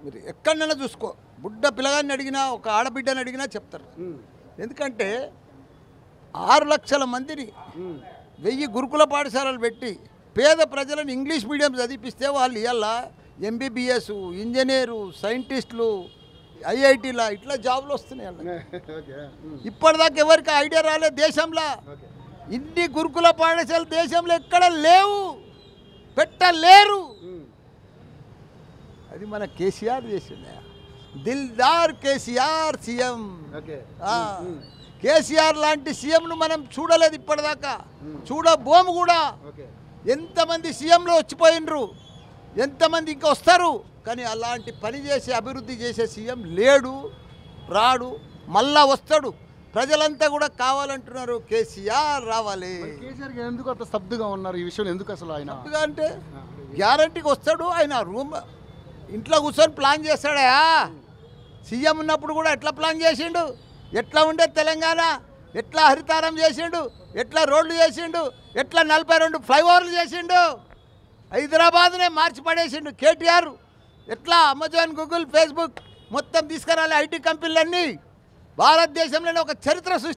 మీరు ఎక్కడైనా చూసుకో, బుడ్డ పిల్లగాన్ని అడిగినా ఒక ఆడబిడ్డని అడిగినా చెప్తారు. ఎందుకంటే 6 లక్షల మందిని 1000 గురుకుల పాఠశాలలు పెట్టి పేద ప్రజలను ఇంగ్లీష్ మీడియం చదివిపిస్తే వాళ్ళు ఇవాళ ఎంబీబీఎస్, ఇంజనీరు, సైంటిస్టులు, ఐఐటీలా ఇట్లా జాబులు వస్తున్నాయి వాళ్ళకి. ఇప్పటిదాకా ఎవరికి ఐడియా రాలేదు దేశంలో. ఇన్ని గురుకుల పాఠశాలలు దేశంలో ఎక్కడ లేవు, పెట్టలేరు. అది మన కేసీఆర్ చేసిండే. దిల్దార్ కేసీఆర్ సీఎం. కేసీఆర్ లాంటి సీఎంను మనం చూడలేదు ఇప్పటిదాకా, చూడబోము కూడా. ఎంతమంది సీఎంలు వచ్చిపోయినరు, ఎంతమంది ఇంకా వస్తారు, కానీ అలాంటి పని చేసి అభివృద్ధి చేసే సీఎం లేడు, రాడు, మళ్ళా వస్తాడు. ప్రజలంతా కూడా కావాలంటున్నారు కేసీఆర్ రావాలి. కేసీఆర్ ఎందుకు అంత స్తబ్దుగా ఉన్నారు ఈ విషయంలో? ఎందుకు అసలు ఆయన స్తబ్దుగా అంటే గ్యారంటీకి వస్తాడు. ఆయన రూమ్ ఇంట్లో కూర్చొని ప్లాన్ చేస్తాడా? సీఎం ఉన్నప్పుడు కూడా ఎట్లా ప్లాన్ చేసిండు, ఎట్లా ఉండే తెలంగాణ, ఎట్లా హరితారం చేసిండు, ఎట్లా రోడ్లు చేసిండు, ఎట్లా 42 ఫ్లైఓవర్లు చేసిండు, హైదరాబాద్నే మార్చి పడేసిండు కేటీఆర్. ఎట్లా అమెజాన్, గూగుల్, ఫేస్బుక్ మొత్తం తీసుకురాలి ఐటీ కంపెనీలన్నీ. భారతదేశంలోనే ఒక చరిత్ర సృష్టి